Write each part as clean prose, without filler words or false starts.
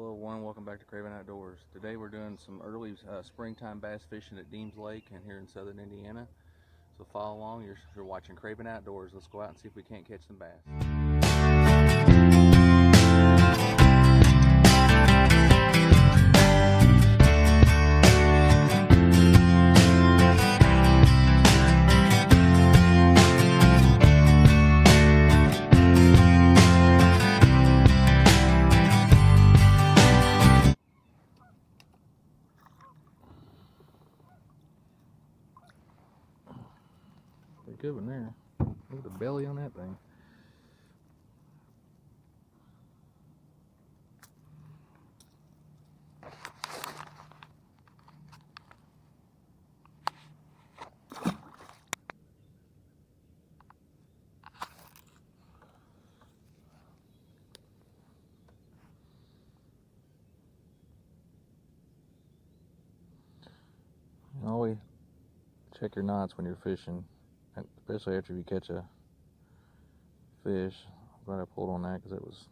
Hello everyone, welcome back to Craven Outdoors. Today we're doing some early springtime bass fishing at Deam's Lake and here in southern Indiana. So follow along, you're watching Craven Outdoors. Let's go out and see if we can't catch some bass. Pretty good one there. Look at the belly on that thing. Always check your knots when you're fishing, especially after you catch a fish. I'm glad I pulled on that because it was,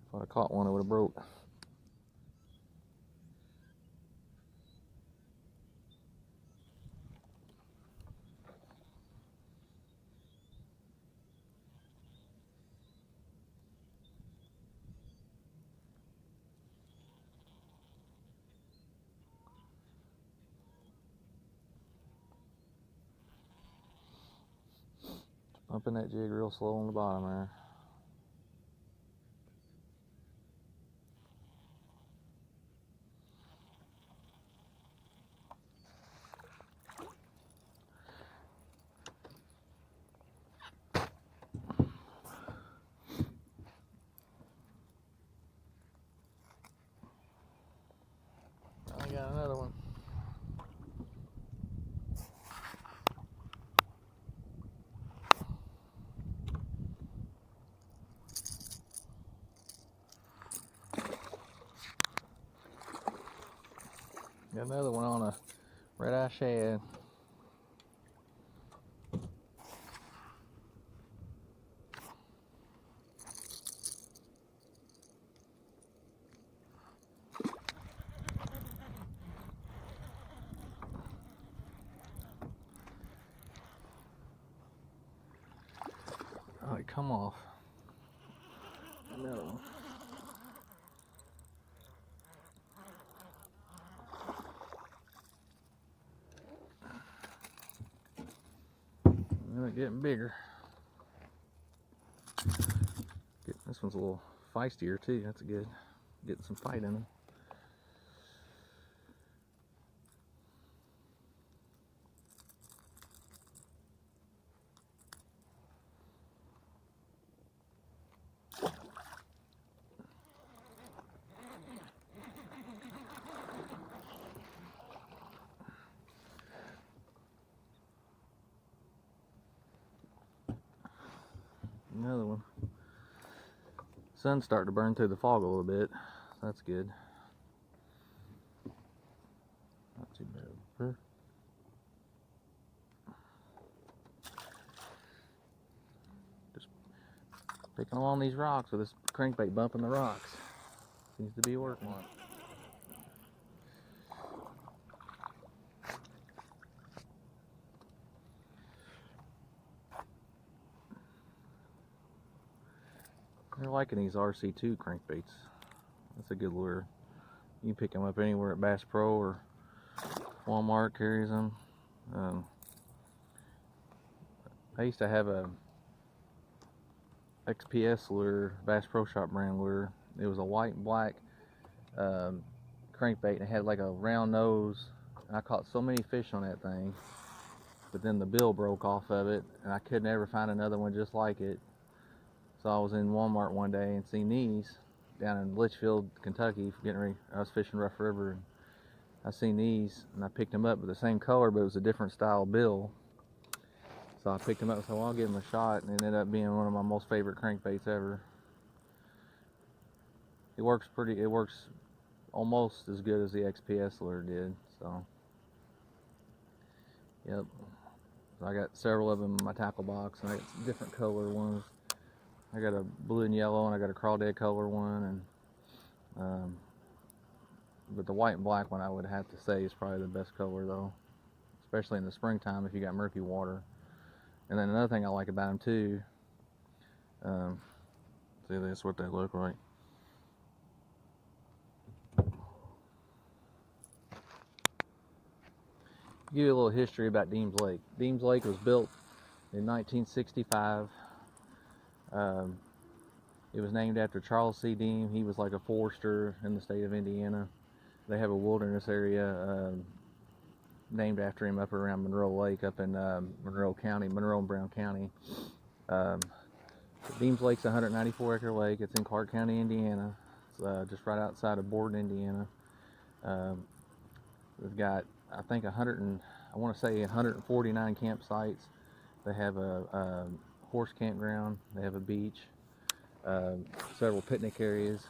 if I'd have caught one, it would have broke. Bumping that jig real slow on the bottom there. I got another one. Got another one on a red-eye shad. Oh, it come off. Another one. They're getting bigger. This one's a little feistier too. That's good. Getting some fight in them. Another one. Sun's starting to burn through the fog a little bit. That's good. Not too bad. Just picking along these rocks with this crankbait bumping the rocks. Seems to be working. They're liking these RC2 crankbaits. That's a good lure. You can pick them up anywhere at Bass Pro or Walmart carries them. I used to have a XPS lure, Bass Pro Shop brand lure. It was a white and black crankbait and it had like a round nose. And I caught so many fish on that thing, but then the bill broke off of it and I could never find another one just like it. So I was in Walmart one day and seen these down in Litchfield, Kentucky, getting ready. I was fishing Rough River and I seen these and I picked them up with the same color, but it was a different style bill. So I picked them up and said, well, I'll give them a shot, and it ended up being one of my most favorite crankbaits ever. It works almost as good as the XPS lure did, so. Yep. So I got several of them in my tackle box, and I got different color ones. I got a blue and yellow, and I got a crawdad color one, and but the white and black one I would have to say is probably the best color though, especially in the springtime if you got murky water. And then another thing I like about them too, see, that's what they look like. Give you a little history about Deems Lake. Deems Lake was built in 1965. It was named after Charles C. Deam. He was like a forester in the state of Indiana. They have a wilderness area named after him up around Monroe Lake, up in Monroe County, Monroe and Brown County. Deems Lake's a 194-acre lake. It's in Clark County, Indiana. It's just right outside of Borden, Indiana. We've got, I think, I want to say 149 campsites. They have a horse campground. They have a beach, several picnic areas,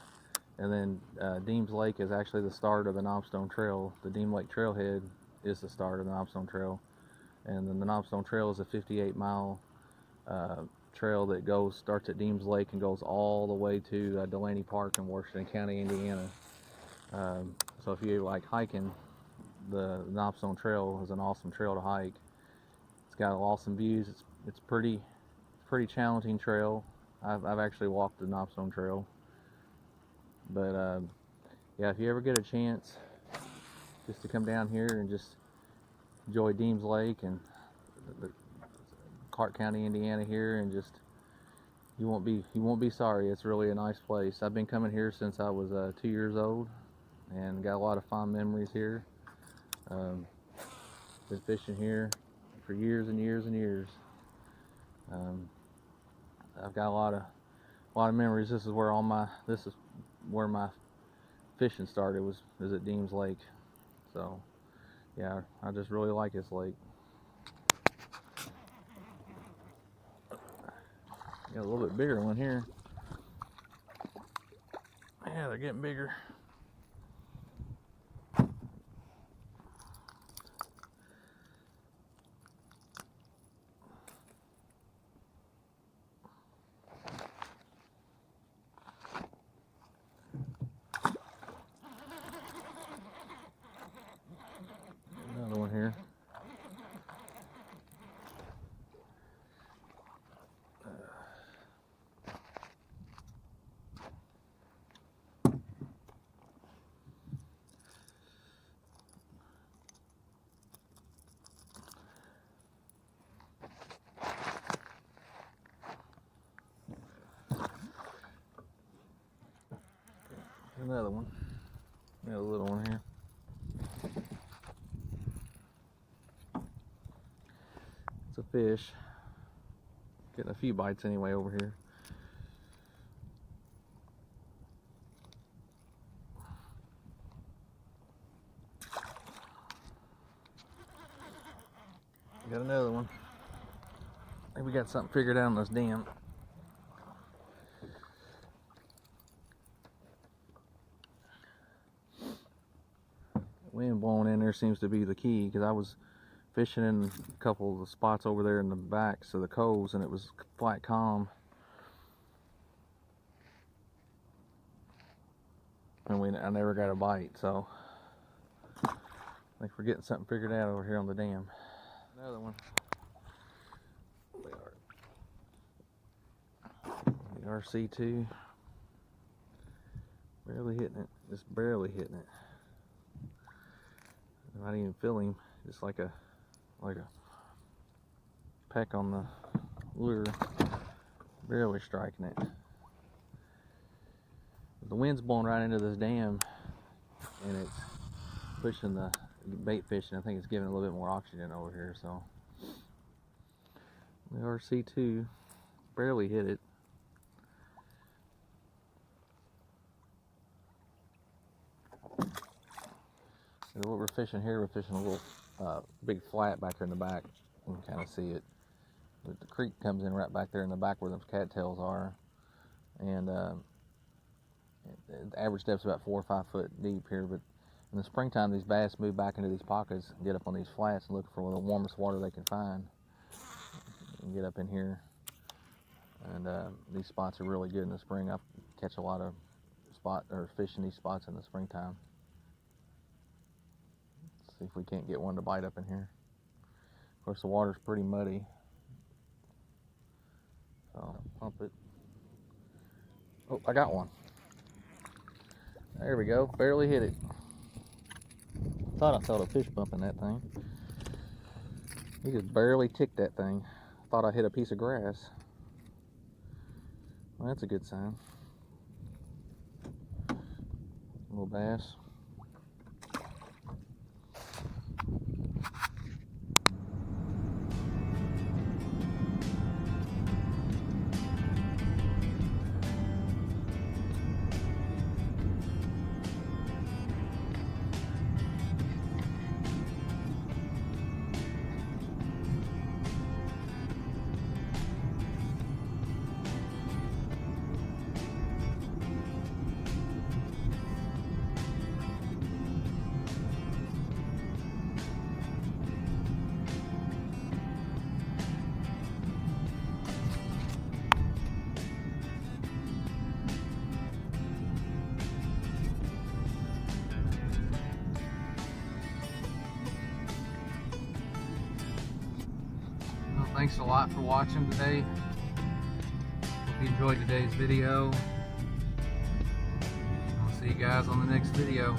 and then Deems Lake is actually the start of the Knobstone Trail. The Deem Lake Trailhead is the start of the Knobstone Trail, and then the Knobstone Trail is a 58-mile trail that starts at Deems Lake and goes all the way to Delaney Park in Washington County, Indiana. So if you like hiking, the Knobstone Trail is an awesome trail to hike. It's got awesome views. It's pretty challenging trail. I've actually walked the Knobstone Trail, but yeah, if you ever get a chance just to come down here and just enjoy Deems Lake and the Clark County, Indiana here, and just you won't be sorry. It's really a nice place. I've been coming here since I was 2 years old, and got a lot of fond memories here. Been fishing here for years and years and years. I've got a lot of memories. This is where my fishing started, was at Deems Lake. So yeah, I just really like this lake. Got a little bit bigger one here. Yeah, they're getting bigger. Another one here. Another one. Got a little one here. It's a fish. Getting a few bites anyway over here. Got another one. I think we got something figured out on this dam. Wind blowing in there seems to be the key, because I was fishing in a couple of the spots over there in the backs of the coves, and it was flat calm. And I never got a bite, so I think we're getting something figured out over here on the dam. Another one. The RC2. Barely hitting it. Just barely hitting it. I didn't even feel him. Just like a peck on the lure. Barely striking it. The wind's blowing right into this dam, and it's pushing the bait fish, and I think it's giving a little bit more oxygen over here. So the RC2 barely hit it. And what we're fishing here, we're fishing a little big flat back there in the back. You can kind of see it. But the creek comes in right back there in the back where those cattails are, and the average depth's about 4 or 5 foot deep here. But in the springtime, these bass move back into these pockets and get up on these flats and look for the warmest water they can find and get up in here. And these spots are really good in the spring. I catch a lot of fish in these spots in the springtime. Let's see if we can't get one to bite up in here. Of course, the water's pretty muddy, so pump it. Oh, I got one. There we go. Barely hit it. Thought I saw the fish bumping that thing. He just barely ticked that thing. Thought I hit a piece of grass. Well, that's a good sign. Little bass. Thanks a lot for watching today. Hope you enjoyed today's video. I'll see you guys on the next video.